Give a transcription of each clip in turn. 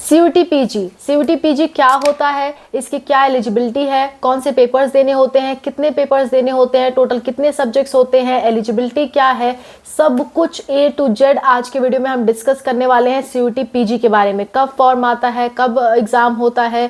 CUT PG, CUT PG क्या होता है, इसकी क्या एलिजिबिलिटी है, कौन से पेपर्स देने होते हैं, कितने पेपर्स देने होते हैं, टोटल कितने सब्जेक्ट्स होते हैं, एलिजिबिलिटी क्या है, सब कुछ A to Z आज के वीडियो में हम डिस्कस करने वाले हैं। सीयूटी पीजी के बारे में, कब फॉर्म आता है, कब एग्ज़ाम होता है,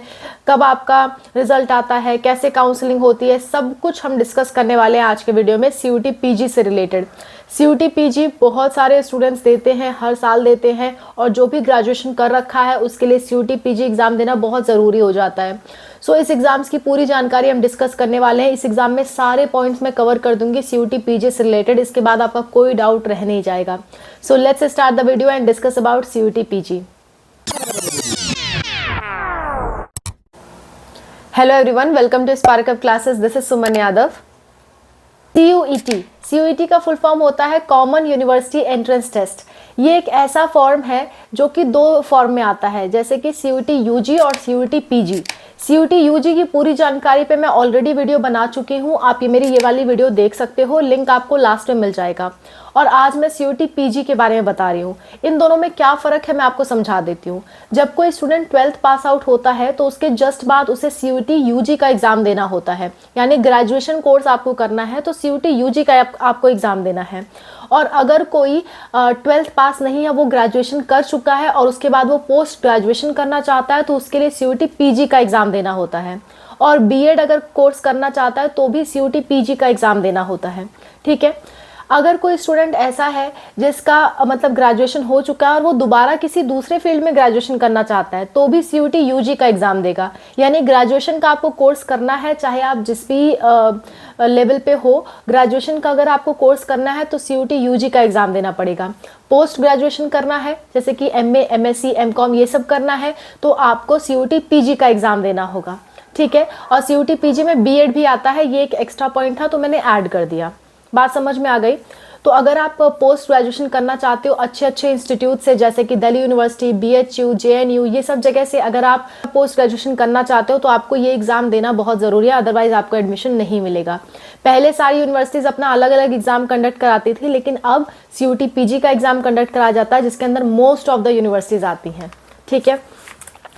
कब आपका रिजल्ट आता है, कैसे काउंसलिंग होती है, सब कुछ हम डिस्कस करने वाले हैं आज के वीडियो में सीयूटी पीजी से रिलेटेड। सीयूटी पीजी बहुत सारे स्टूडेंट्स देते हैं, हर साल देते हैं, और जो भी ग्रेजुएशन कर रखा है उसके लिए सीयूटी पीजी एग्ज़ाम देना बहुत ज़रूरी हो जाता है। सो इस एग्ज़ाम्स की पूरी जानकारी हम डिस्कस करने वाले हैं। इस एग्ज़ाम में सारे पॉइंट्स मैं कवर कर दूंगी सीयूटी पीजी से रिलेटेड, इसके बाद आपका कोई डाउट रह नहीं जाएगा। So let's start the video and discuss about CUT PG. Hello everyone, welcome to Spark Up classes. This is Suman Yadav. CUET, CUET का फुल फॉर्म होता है कॉमन यूनिवर्सिटी एंट्रेंस टेस्ट। ये एक ऐसा फॉर्म है जो कि दो फॉर्म में आता है, जैसे कि सीयूटी यूजी और सीयूटी पीजी। सीयूटी यूजी की पूरी जानकारी पे मैं ऑलरेडी वीडियो बना चुकी हूँ, आप ये मेरी ये वाली वीडियो देख सकते हो, लिंक आपको लास्ट में मिल जाएगा। और आज मैं सीयूटी पीजी के बारे में बता रही हूँ। इन दोनों में क्या फ़र्क है मैं आपको समझा देती हूँ। जब कोई स्टूडेंट 12th पास आउट होता है तो उसके जस्ट बाद उसे सीयूटी यूजी का एग्ज़ाम देना होता है, यानी ग्रेजुएशन कोर्स आपको करना है तो सीयूटी यूजी का आपको एग्ज़ाम देना है। और अगर कोई 12th पास नहीं है, वो ग्रेजुएशन कर चुका है और उसके बाद वो पोस्ट ग्रेजुएशन करना चाहता है तो उसके लिए सीयूटी पीजी का एग्ज़ाम देना होता है। और बीएड अगर कोर्स करना चाहता है तो भी सीयूटी पीजी का एग्ज़ाम देना होता है। ठीक है। अगर कोई स्टूडेंट ऐसा है जिसका मतलब ग्रेजुएशन हो चुका है और वो दोबारा किसी दूसरे फील्ड में ग्रेजुएशन करना चाहता है तो भी सीयूटी यूजी का एग्ज़ाम देगा। यानी ग्रेजुएशन का आपको कोर्स करना है, चाहे आप जिस भी लेवल पे हो, ग्रेजुएशन का अगर आपको कोर्स करना है तो सीयूटी यूजी का एग्ज़ाम देना पड़ेगा। पोस्ट ग्रेजुएशन करना है, जैसे कि एमए, एमएससी, एमकॉम ये सब करना है तो आपको सीयूटी पीजी का एग्ज़ाम देना होगा। ठीक है। और सीयूटी पीजी में बीएड भी आता है, ये एक एक्स्ट्रा पॉइंट था तो मैंने ऐड कर दिया। बात समझ में आ गई? तो अगर आप पोस्ट ग्रेजुएशन करना चाहते हो अच्छे अच्छे इंस्टीट्यूट से, जैसे कि दिल्ली यूनिवर्सिटी, बीएचयू, जेएनयू, ये सब जगह से अगर आप पोस्ट ग्रेजुएशन करना चाहते हो तो आपको ये एग्ज़ाम देना बहुत ज़रूरी है, अदरवाइज आपको एडमिशन नहीं मिलेगा। पहले सारी यूनिवर्सिटीज़ अपना अलग अलग एग्ज़ाम कंडक्ट कराती थी, लेकिन अब सीयूटी पीजी का एग्ज़ाम कंडक्ट कराया जाता है, जिसके अंदर मोस्ट ऑफ द यूनिवर्सिटीज़ आती हैं। ठीक है।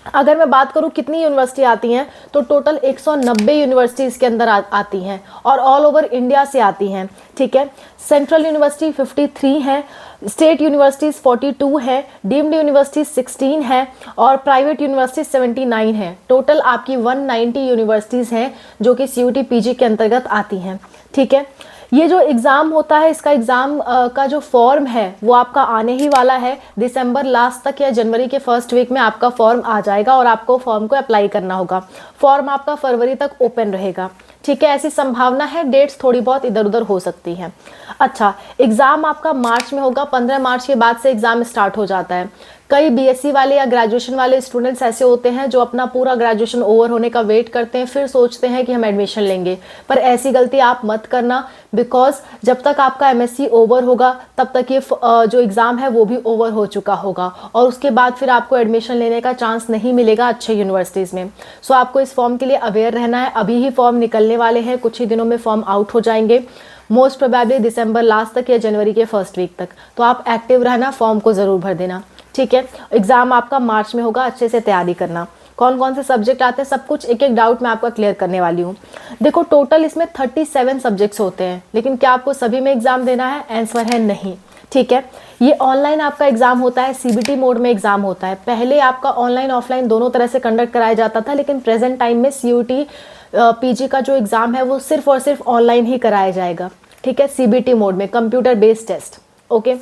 अगर मैं बात करूं कितनी यूनिवर्सिटी आती हैं तो टोटल 190 यूनिवर्सिटी इसके अंदर आती हैं और ऑल ओवर इंडिया से आती हैं। ठीक है। सेंट्रल यूनिवर्सिटी 53 है, स्टेट यूनिवर्सिटीज़ 42 है, डीम्ड यूनिवर्सिटी 16 है और प्राइवेट यूनिवर्सिटी 79 है। टोटल आपकी 190 यूनिवर्सिटीज़ हैं जो कि सीयूटी पीजी के अंतर्गत आती हैं। ठीक है। ये जो एग्ज़ाम होता है, इसका एग्ज़ाम का जो फॉर्म है वो आपका आने ही वाला है। दिसंबर लास्ट तक या जनवरी के फर्स्ट वीक में आपका फॉर्म आ जाएगा और आपको फॉर्म को अप्लाई करना होगा। फॉर्म आपका फरवरी तक ओपन रहेगा। ठीक है। ऐसी संभावना है, डेट्स थोड़ी बहुत इधर उधर हो सकती हैं। अच्छा, एग्ज़ाम आपका मार्च में होगा, 15 मार्च के बाद से एग्ज़ाम स्टार्ट हो जाता है। कई बीएससी वाले या ग्रेजुएशन वाले स्टूडेंट्स ऐसे होते हैं जो अपना पूरा ग्रेजुएशन ओवर होने का वेट करते हैं, फिर सोचते हैं कि हम एडमिशन लेंगे, पर ऐसी गलती आप मत करना, बिकॉज जब तक आपका एमएससी ओवर होगा तब तक ये जो एग्ज़ाम है वो भी ओवर हो चुका होगा और उसके बाद फिर आपको एडमिशन लेने का चांस नहीं मिलेगा अच्छे यूनिवर्सिटीज़ में। सो आपको इस फॉर्म के लिए अवेयर रहना है। अभी ही फॉर्म निकलने वाले हैं, कुछ ही दिनों में फॉर्म आउट हो जाएंगे, मोस्ट प्रोबेबली दिसंबर लास्ट तक या जनवरी के फर्स्ट वीक तक। तो आप एक्टिव रहना, फॉर्म को ज़रूर भर देना। ठीक है। एग्ज़ाम आपका मार्च में होगा, अच्छे से तैयारी करना। कौन कौन से सब्जेक्ट आते हैं, सब कुछ एक एक डाउट मैं आपका क्लियर करने वाली हूँ। देखो, टोटल इसमें 37 सब्जेक्ट्स होते हैं, लेकिन क्या आपको सभी में एग्ज़ाम देना है? आंसर है नहीं। ठीक है। ये ऑनलाइन आपका एग्ज़ाम होता है, सीबीटी मोड में एग्ज़ाम होता है। पहले आपका ऑनलाइन ऑफलाइन दोनों तरह से कंडक्ट कराया जाता था, लेकिन प्रेजेंट टाइम में सीयूटी पीजी का जो एग्ज़ाम है वो सिर्फ और सिर्फ ऑनलाइन ही कराया जाएगा। ठीक है। सीबीटी मोड में, कंप्यूटर बेस्ड टेस्ट। ओके।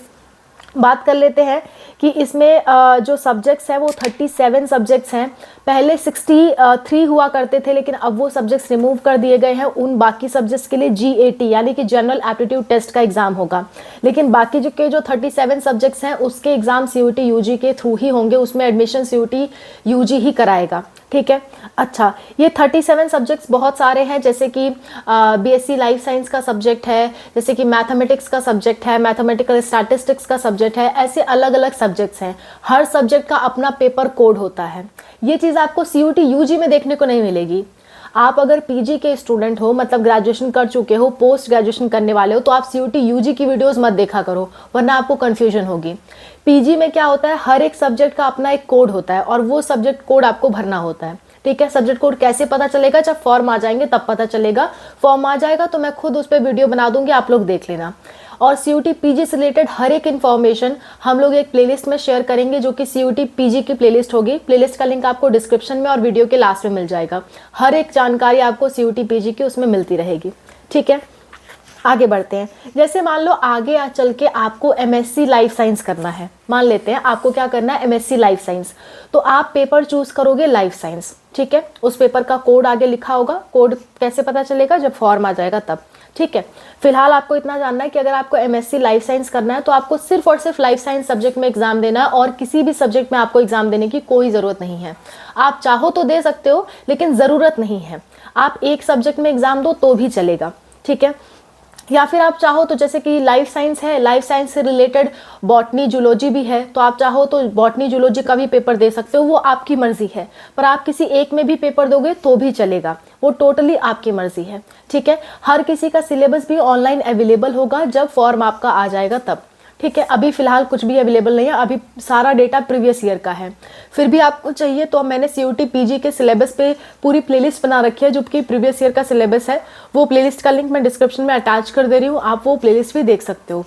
बात कर लेते हैं कि इसमें जो सब्जेक्ट्स हैं वो 37 सब्जेक्ट्स हैं। पहले 63 हुआ करते थे, लेकिन अब वो सब्जेक्ट्स रिमूव कर दिए गए हैं। उन बाकी सब्जेक्ट्स के लिए जीएटी यानी कि जनरल एप्टीट्यूड टेस्ट का एग्ज़ाम होगा, लेकिन बाकी जो 37 सब्जेक्ट्स हैं उसके एग्ज़ाम सीयूटी यूजी के थ्रू ही होंगे। उसमें एडमिशन सीयूटी यूजी ही कराएगा। ठीक है। अच्छा, ये 37 सब्जेक्ट्स बहुत सारे हैं, जैसे कि बीएससी लाइफ साइंस का सब्जेक्ट है, जैसे कि मैथमेटिक्स का सब्जेक्ट है, मैथमेटिकल स्टैटिस्टिक्स का सब्जेक्ट है, ऐसे अलग अलग सब्जेक्ट्स हैं। हर सब्जेक्ट का अपना पेपर कोड होता है। ये चीज़ आपको सीयूटी यूजी में देखने को नहीं मिलेगी। आप अगर पीजी के स्टूडेंट हो, मतलब ग्रेजुएशन कर चुके हो, पोस्ट ग्रेजुएशन करने वाले हो, तो आप सीयूटी यूजी की वीडियोस मत देखा करो, वरना आपको कंफ्यूजन होगी। पीजी में क्या होता है, हर एक सब्जेक्ट का अपना एक कोड होता है और वो सब्जेक्ट कोड आपको भरना होता है। ठीक है, सब्जेक्ट कोड कैसे पता चलेगा, जब फॉर्म आ जाएंगे तब पता चलेगा। फॉर्म आ जाएगा तो मैं खुद उस पर वीडियो बना दूंगी, आप लोग देख लेना। और सीयूटी पीजी से रिलेटेड हर एक इन्फॉर्मेशन हम लोग एक प्लेलिस्ट में शेयर करेंगे, जो कि सीयूटी पीजी की प्लेलिस्ट होगी। प्लेलिस्ट का लिंक आपको डिस्क्रिप्शन में और वीडियो के लास्ट में मिल जाएगा। हर एक जानकारी आपको सीयूटी पीजी की उसमें मिलती रहेगी। ठीक है, आगे बढ़ते हैं। जैसे मान लो आगे चल के आपको एमएससी लाइफ साइंस करना है, मान लेते हैं आपको क्या करना है, एमएससी लाइफ साइंस, तो आप पेपर चूज करोगे लाइफ साइंस। ठीक है, उस पेपर का कोड आगे लिखा होगा। कोड कैसे पता चलेगा, जब फॉर्म आ जाएगा तब। ठीक है, फिलहाल आपको इतना जानना है कि अगर आपको एमएससी लाइफ साइंस करना है तो आपको सिर्फ और सिर्फ लाइफ साइंस सब्जेक्ट में एग्जाम देना है, और किसी भी सब्जेक्ट में आपको एग्जाम देने की कोई ज़रूरत नहीं है। आप चाहो तो दे सकते हो, लेकिन ज़रूरत नहीं है। आप एक सब्जेक्ट में एग्जाम दो तो भी चलेगा। ठीक है, या फिर आप चाहो तो, जैसे कि लाइफ साइंस है, लाइफ साइंस से रिलेटेड बॉटनी जूलॉजी भी है, तो आप चाहो तो बॉटनी जूलॉजी का भी पेपर दे सकते हो, वो आपकी मर्जी है। पर आप किसी एक में भी पेपर दोगे तो भी चलेगा, वो टोटली आपकी मर्जी है। ठीक है, हर किसी का सिलेबस भी ऑनलाइन अवेलेबल होगा जब फॉर्म आपका आ जाएगा तब। ठीक है, अभी फिलहाल कुछ भी अवेलेबल नहीं है, अभी सारा डेटा प्रीवियस ईयर का है। फिर भी आपको चाहिए तो मैंने सीयूटी पीजी के सिलेबस पे पूरी प्लेलिस्ट बना रखी है, जो कि प्रीवियस ईयर का सिलेबस है। वो प्लेलिस्ट का लिंक मैं डिस्क्रिप्शन में अटैच कर दे रही हूँ, आप वो प्लेलिस्ट भी देख सकते हो।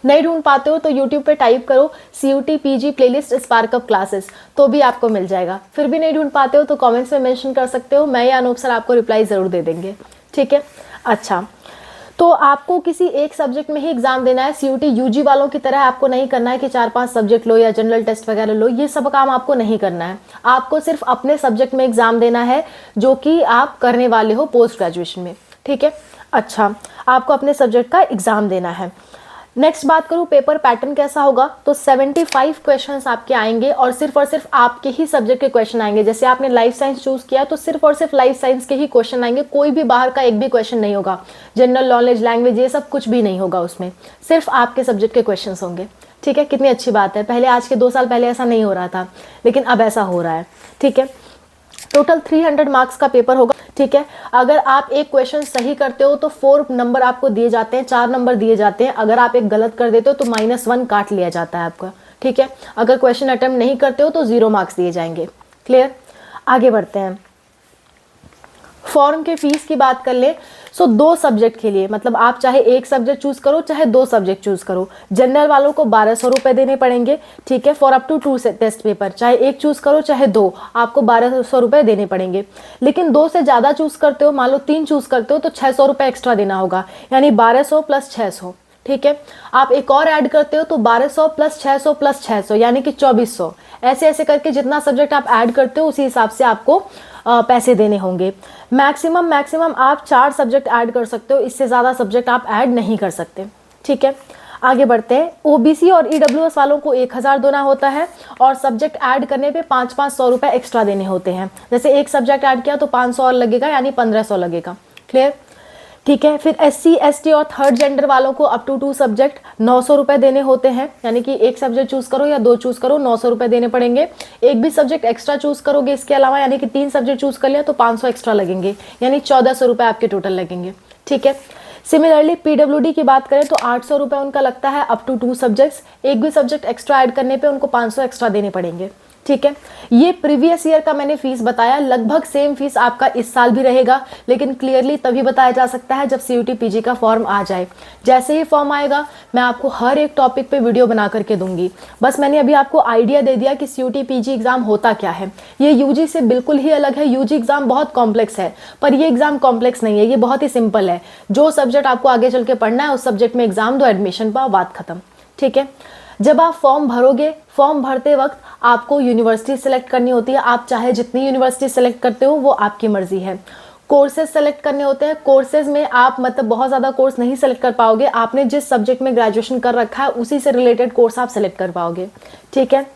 नहीं ढूंढ पाते हो तो यूट्यूब पे टाइप करो सीयूटी पीजी प्लेलिस्ट स्पार्कअप क्लासेस, तो भी आपको मिल जाएगा। फिर भी नहीं ढूंढ पाते हो तो कमेंट्स में मेंशन कर सकते हो, मैं या अनूप सर आपको रिप्लाई ज़रूर दे देंगे। ठीक है, अच्छा, तो आपको किसी एक सब्जेक्ट में ही एग्जाम देना है। सीयूटी यूजी वालों की तरह आपको नहीं करना है कि 4-5 सब्जेक्ट लो या जनरल टेस्ट वगैरह लो, ये सब काम आपको नहीं करना है। आपको सिर्फ अपने सब्जेक्ट में एग्जाम देना है जो कि आप करने वाले हो पोस्ट ग्रेजुएशन में। ठीक है, अच्छा, आपको अपने सब्जेक्ट का एग्जाम देना है। नेक्स्ट बात करूँ पेपर पैटर्न कैसा होगा, तो 75 क्वेश्चंस आपके आएंगे और सिर्फ आपके ही सब्जेक्ट के क्वेश्चन आएंगे। जैसे आपने लाइफ साइंस चूज किया तो सिर्फ और सिर्फ लाइफ साइंस के ही क्वेश्चन आएंगे, कोई भी बाहर का एक भी क्वेश्चन नहीं होगा। जनरल नॉलेज, लैंग्वेज, ये सब कुछ भी नहीं होगा उसमें, सिर्फ आपके सब्जेक्ट के क्वेश्चन होंगे। ठीक है, कितनी अच्छी बात है। पहले, आज के 2 साल पहले ऐसा नहीं हो रहा था, लेकिन अब ऐसा हो रहा है। ठीक है, टोटल 300 मार्क्स का पेपर होगा। ठीक है, अगर आप एक क्वेश्चन सही करते हो तो 4 नंबर आपको दिए जाते हैं, 4 नंबर दिए जाते हैं। अगर आप एक गलत कर देते हो तो -1 काट लिया जाता है आपका। ठीक है, अगर क्वेश्चन अटेम्प्ट नहीं करते हो तो 0 मार्क्स दिए जाएंगे। क्लियर, आगे बढ़ते हैं। फॉर्म के फीस की बात कर ले, सो 2 सब्जेक्ट के लिए, मतलब आप चाहे एक सब्जेक्ट चूज करो चाहे 2 सब्जेक्ट चूज करो, जनरल वालों को 1200 रुपए देने पड़ेंगे। ठीक है, for up to 2 test paper, चाहे एक चूज करो चाहे 2, आपको 1200 रुपए देने पड़ेंगे। लेकिन 2 से ज्यादा चूज करते हो, मान लो 3 चूज करते हो, तो 600 रुपए एक्स्ट्रा देना होगा, यानी 1200 + 600। ठीक है, आप एक और ऐड करते हो तो 1200 + 600 + 600 यानी कि 2400। ऐसे ऐसे करके जितना सब्जेक्ट आप ऐड करते हो उसी हिसाब से आपको पैसे देने होंगे। मैक्सिमम आप 4 सब्जेक्ट ऐड कर सकते हो, इससे ज़्यादा सब्जेक्ट आप ऐड नहीं कर सकते। ठीक है, आगे बढ़ते हैं। ओबीसी और ईडब्ल्यूएस वालों को 1000 देना होता है और सब्जेक्ट ऐड करने पे 500 रुपए एक्स्ट्रा देने होते हैं। जैसे एक सब्जेक्ट ऐड किया तो 500 और लगेगा, यानी 1500 लगेगा। क्लियर, ठीक है। फिर SC ST और थर्ड जेंडर वालों को अप टू 2 सब्जेक्ट 900 रुपए देने होते हैं, यानी कि एक सब्जेक्ट चूज करो या 2 चूज करो, 900 रुपए देने पड़ेंगे। एक भी सब्जेक्ट एक्स्ट्रा चूज करोगे इसके अलावा, यानी कि 3 सब्जेक्ट चूज कर लिया तो 500 एक्स्ट्रा लगेंगे, यानी 1400 रुपए आपके टोटल लगेंगे। ठीक है, सिमिलरली PWD की बात करें तो 800 रुपए उनका लगता है अप टू 2 सब्जेक्ट्स। एक भी सब्जेक्ट एक्स्ट्रा ऐड करने पे उनको 500 एक्स्ट्रा देने पड़ेंगे। ठीक है, ये प्रीवियस ईयर का मैंने फीस बताया, लगभग सेम फीस आपका इस साल भी रहेगा, लेकिन क्लियरली तभी बताया जा सकता है जब CUT PG का फॉर्म आ जाए। जैसे ही फॉर्म आएगा मैं आपको हर एक टॉपिक पे वीडियो बना करके दूंगी। बस मैंने अभी आपको आइडिया दे दिया कि CUT PG एग्जाम होता क्या है। ये UG से बिल्कुल ही अलग है। UG एग्जाम बहुत कॉम्प्लेक्स है, पर ये एग्जाम कॉम्प्लेक्स नहीं है, ये बहुत ही सिंपल है। जो सब्जेक्ट आपको आगे चल के पढ़ना है उस सब्जेक्ट में एग्जाम दो, एडमिशन पाओ, बात खत्म। ठीक है, जब आप फॉर्म भरोगे, फॉर्म भरते वक्त आपको यूनिवर्सिटी सेलेक्ट करनी होती है। आप चाहे जितनी यूनिवर्सिटी सेलेक्ट करते हो वो आपकी मर्जी है। कोर्सेज सेलेक्ट करने होते हैं। कोर्सेज में आप मतलब बहुत ज़्यादा कोर्स नहीं सेलेक्ट कर पाओगे, आपने जिस सब्जेक्ट में ग्रेजुएशन कर रखा है उसी से रिलेटेड कोर्स आप सेलेक्ट कर पाओगे। ठीक है,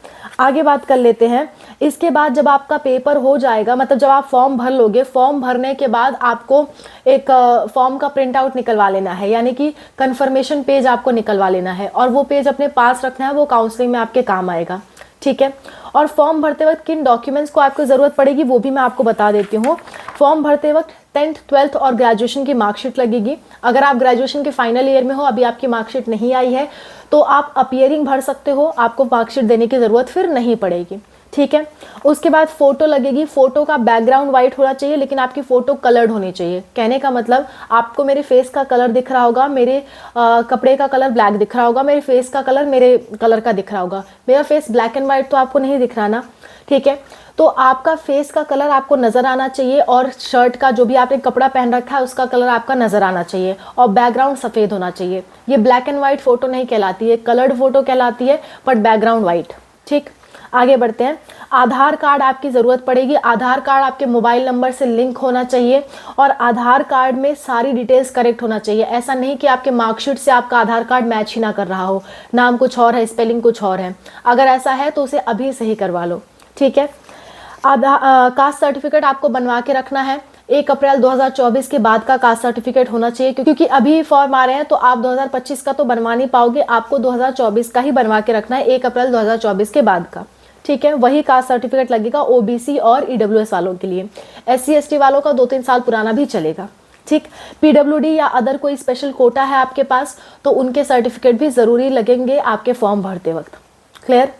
आगे बात कर लेते हैं। इसके बाद जब आपका पेपर हो जाएगा, मतलब जब आप फॉर्म भर लोगे, फॉर्म भरने के बाद आपको एक फॉर्म का प्रिंट आउट निकलवा लेना है, यानी कि कंफर्मेशन पेज आपको निकलवा लेना है और वो पेज अपने पास रखना है, वो काउंसलिंग में आपके काम आएगा। ठीक है। और फॉर्म भरते वक्त किन डॉक्यूमेंट्स को आपको ज़रूरत पड़ेगी वो भी मैं आपको बता देती हूँ। फॉर्म भरते वक्त 10th 12th और ग्रेजुएशन की मार्कशीट लगेगी। अगर आप ग्रेजुएशन के फाइनल ईयर में हो, अभी आपकी मार्कशीट नहीं आई है, तो आप अपीयरिंग भर सकते हो, आपको मार्कशीट देने की ज़रूरत फिर नहीं पड़ेगी। ठीक है। उसके बाद फ़ोटो लगेगी। फ़ोटो का बैकग्राउंड वाइट होना चाहिए, लेकिन आपकी फ़ोटो कलर्ड होनी चाहिए। कहने का मतलब आपको मेरे फेस का कलर दिख रहा होगा, मेरे कपड़े का कलर ब्लैक दिख रहा होगा, मेरे फेस का कलर मेरे कलर का दिख रहा होगा। मेरा फेस ब्लैक एंड वाइट तो आपको नहीं दिख रहा ना, ठीक है। तो आपका फेस का कलर आपको नज़र आना चाहिए, और शर्ट का जो भी आपने कपड़ा पहन रखा है उसका कलर आपका नज़र आना चाहिए, और बैकग्राउंड सफ़ेद होना चाहिए। ये ब्लैक एंड वाइट फ़ोटो नहीं कहलाती है, कलर्ड फ़ोटो कहलाती है, बट बैकग्राउंड वाइट। ठीक, आगे बढ़ते हैं। आधार कार्ड आपकी ज़रूरत पड़ेगी। आधार कार्ड आपके मोबाइल नंबर से लिंक होना चाहिए, और आधार कार्ड में सारी डिटेल्स करेक्ट होना चाहिए। ऐसा नहीं कि आपके मार्कशीट से आपका आधार कार्ड मैच ही ना कर रहा हो, नाम कुछ और है, स्पेलिंग कुछ और है। अगर ऐसा है तो उसे अभी सही करवा लो। ठीक है। कास्ट सर्टिफिकेट आपको बनवा के रखना है। 1 अप्रैल 2024 के बाद का कास्ट सर्टिफिकेट होना चाहिए, क्योंकि अभी फॉर्म आ रहे हैं तो आप 2025 का तो बनवा नहीं पाओगे, आपको 2024 का ही बनवा के रखना है, 1 अप्रैल 2024 के बाद का। ठीक है। वही कास्ट सर्टिफिकेट लगेगा ओबीसी और ईडब्ल्यूएस वालों के लिए। एससी एसटी वालों का 2-3 साल पुराना भी चलेगा। ठीक। पीडब्ल्यूडी या अदर कोई स्पेशल कोटा है आपके पास तो उनके सर्टिफिकेट भी ज़रूरी लगेंगे आपके फॉर्म भरते वक्त। क्लियर।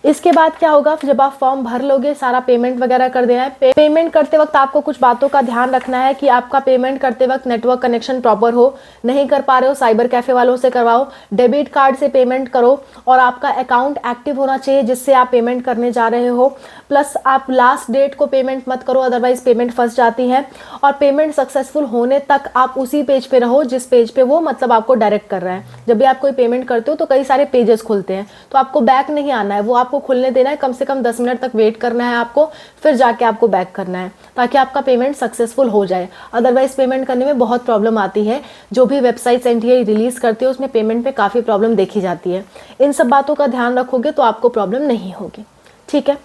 इसके बाद क्या होगा, जब आप फॉर्म भर लोगे, सारा पेमेंट वगैरह कर देना है। पेमेंट करते वक्त आपको कुछ बातों का ध्यान रखना है कि आपका पेमेंट करते वक्त नेटवर्क कनेक्शन प्रॉपर हो। नहीं कर पा रहे हो, साइबर कैफ़े वालों से करवाओ। डेबिट कार्ड से पेमेंट करो, और आपका अकाउंट एक्टिव होना चाहिए जिससे आप पेमेंट करने जा रहे हो। प्लस आप लास्ट डेट को पेमेंट मत करो, अदरवाइज पेमेंट फंस जाती है। और पेमेंट सक्सेसफुल होने तक आप उसी पेज पे रहो जिस पेज पे वो मतलब आपको डायरेक्ट कर रहा है। जब भी आप कोई पेमेंट करते हो तो कई सारे पेजेस खुलते हैं, तो आपको बैक नहीं आना है, वो आपको खुलने देना है। कम से कम 10 मिनट तक वेट करना है आपको, फिर जाके आपको बैक करना है, ताकि आपका पेमेंट सक्सेसफुल हो जाए। अदरवाइज पेमेंट करने में बहुत प्रॉब्लम आती है। जो भी वेबसाइट्स एनटीए रिलीज करती है उसमें पेमेंट पे काफ़ी प्रॉब्लम देखी जाती है। इन सब बातों का ध्यान रखोगे तो आपको प्रॉब्लम नहीं होगी। ठीक है।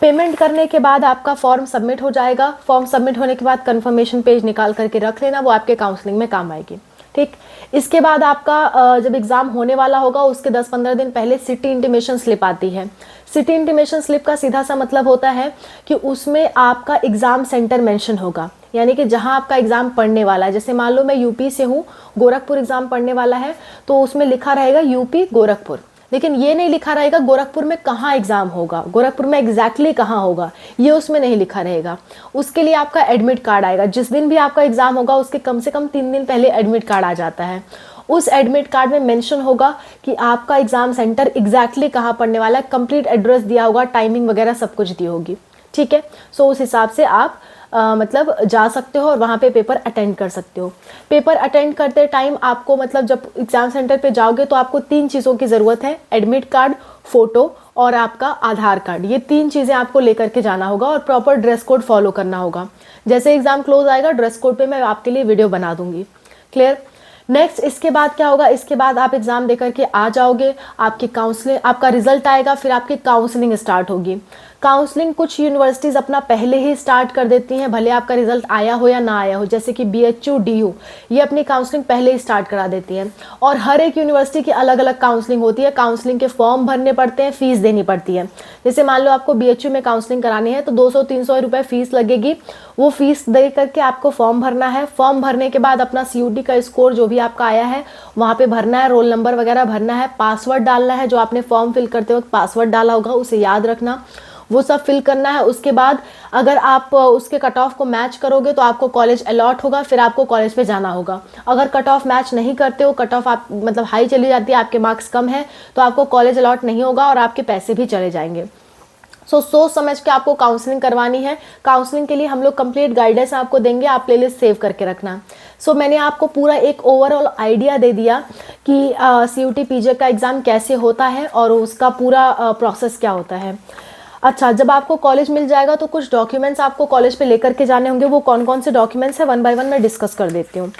पेमेंट करने के बाद आपका फॉर्म सबमिट हो जाएगा। फॉर्म सबमिट होने के बाद कंफर्मेशन पेज निकाल करके रख लेना, वो आपके काउंसलिंग में काम आएगी। ठीक। इसके बाद आपका जब एग्ज़ाम होने वाला होगा उसके 10-15 दिन पहले सिटी इंटीमेशन स्लिप आती है। सिटी इंटीमेशन स्लिप का सीधा सा मतलब होता है कि उसमें आपका एग्ज़ाम सेंटर मेंशन होगा, यानी कि जहां आपका एग्ज़ाम पढ़ने वाला है। जैसे मान लो मैं यूपी से हूँ, गोरखपुर एग्ज़ाम पढ़ने वाला है, तो उसमें लिखा रहेगा यूपी गोरखपुर, लेकिन ये नहीं लिखा रहेगा गोरखपुर में कहाँ एग्ज़ाम होगा, गोरखपुर में एग्जैक्टली कहाँ होगा, ये उसमें नहीं लिखा रहेगा। उसके लिए आपका एडमिट कार्ड आएगा। जिस दिन भी आपका एग्ज़ाम होगा उसके कम से कम 3 दिन पहले एडमिट कार्ड आ जाता है। उस एडमिट कार्ड में मेंशन होगा कि आपका एग्ज़ाम सेंटर एग्जैक्टली कहाँ पढ़ने वाला है, कंप्लीट एड्रेस दिया होगा, टाइमिंग वगैरह सब कुछ दी होगी। ठीक है। सो उस हिसाब से आप मतलब जा सकते हो और वहाँ पे पेपर अटेंड कर सकते हो। पेपर अटेंड करते टाइम आपको मतलब जब एग्ज़ाम सेंटर पे जाओगे तो आपको 3 चीज़ों की ज़रूरत है, एडमिट कार्ड, फ़ोटो और आपका आधार कार्ड। ये 3 चीज़ें आपको लेकर के जाना होगा, और प्रॉपर ड्रेस कोड फॉलो करना होगा। जैसे एग्ज़ाम क्लोज आएगा ड्रेस कोड पे मैं आपके लिए वीडियो बना दूंगी। क्लियर। नेक्स्ट इसके बाद क्या होगा, इसके बाद आप एग्ज़ाम देकर के आ जाओगे, आपकी काउंसलिंग, आपका रिजल्ट आएगा, फिर आपकी काउंसलिंग स्टार्ट होगी। काउंसलिंग कुछ यूनिवर्सिटीज़ अपना पहले ही स्टार्ट कर देती हैं, भले आपका रिजल्ट आया हो या ना आया हो। जैसे कि बीएचयू, डीयू, ये अपनी काउंसलिंग पहले ही स्टार्ट करा देती हैं। और हर एक यूनिवर्सिटी की अलग अलग काउंसलिंग होती है। काउंसलिंग के फॉर्म भरने पड़ते हैं, फीस देनी पड़ती है। जैसे मान लो आपको बीएचयू में काउंसलिंग करानी है तो 200-300 रुपये फीस लगेगी। वो फीस दे करके आपको फॉर्म भरना है। फॉर्म भरने के बाद अपना सीयूटी का स्कोर जो भी आपका आया है वहाँ पे भरना है, रोल नंबर वगैरह भरना है, पासवर्ड डालना है। जो आपने फॉर्म फिल करते वक्त पासवर्ड डाला होगा उसे याद रखना, वो सब फिल करना है। उसके बाद अगर आप उसके कट ऑफ को मैच करोगे तो आपको कॉलेज अलॉट होगा, फिर आपको कॉलेज पे जाना होगा। अगर कट ऑफ मैच नहीं करते हो, कट ऑफ आप मतलब हाई चली जाती है, आपके मार्क्स कम है, तो आपको कॉलेज अलॉट नहीं होगा और आपके पैसे भी चले जाएंगे। सोच समझ के आपको काउंसलिंग करवानी है। काउंसलिंग के लिए हम लोग कंप्लीट गाइडेंस आपको देंगे, आप प्लेलिस्ट सेव करके रखना। मैंने आपको पूरा एक ओवरऑल आइडिया दे दिया कि सीयूटी पीजे का एग्ज़ाम कैसे होता है और उसका पूरा प्रोसेस क्या होता है। अच्छा, जब आपको कॉलेज मिल जाएगा तो कुछ डॉक्यूमेंट्स आपको कॉलेज पे लेकर के जाने होंगे। वो कौन कौन से डॉक्यूमेंट्स हैं 1 बाय 1 मैं डिस्कस कर देती हूँ।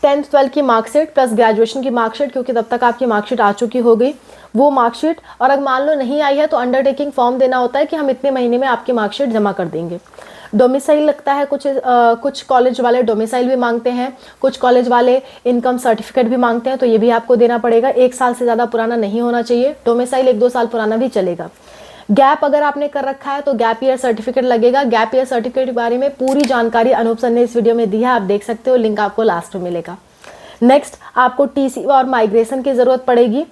10th 12th की मार्कशीट प्लस ग्रेजुएशन की मार्कशीट, क्योंकि तब तक आपकी मार्कशीट आ चुकी होगी, वो मार्कशीट। और अगर मान लो नहीं आई है तो अंडरटेकिंग फॉर्म देना होता है कि हम इतने महीने में आपकी मार्कशीट जमा कर देंगे। डोमिसाइल लगता है, कुछ कॉलेज वाले डोमिसाइल भी मांगते हैं, कुछ कॉलेज वाले इनकम सर्टिफिकेट भी मांगते हैं, तो ये भी आपको देना पड़ेगा। 1 साल से ज़्यादा पुराना नहीं होना चाहिए, डोमिसाइल 1-2 साल पुराना भी चलेगा। गैप अगर आपने कर रखा है तो गैप ईयर सर्टिफिकेट लगेगा। गैप ईयर सर्टिफिकेट के बारे में पूरी जानकारी अनूप सर ने इस वीडियो में दी है, आप देख सकते हो, लिंक आपको लास्ट में मिलेगा। नेक्स्ट, आपको टीसी और माइग्रेशन की ज़रूरत पड़ेगी।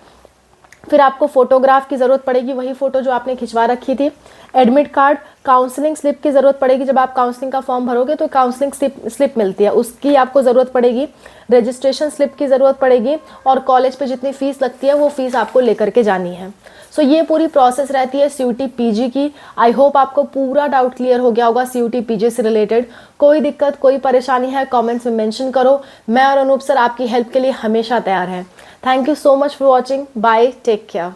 फिर आपको फोटोग्राफ की ज़रूरत पड़ेगी, वही फ़ोटो जो आपने खिंचवा रखी थी। एडमिट कार्ड, काउंसलिंग स्लिप की ज़रूरत पड़ेगी। जब आप काउंसलिंग का फॉर्म भरोगे तो काउंसलिंग स्लिप मिलती है, उसकी आपको ज़रूरत पड़ेगी। रजिस्ट्रेशन स्लिप की ज़रूरत पड़ेगी और कॉलेज पे जितनी फ़ीस लगती है वो फ़ीस आपको लेकर के जानी है। सो ये पूरी प्रोसेस रहती है CUET PG की। आई होप आपको पूरा डाउट क्लियर हो गया होगा CUET PG से रिलेटेड। कोई दिक्कत, कोई परेशानी है, कमेंट्स में मेंशन करो। मैं और अनूप सर आपकी हेल्प के लिए हमेशा तैयार हैं। Thank you so much for watching. Bye, take care.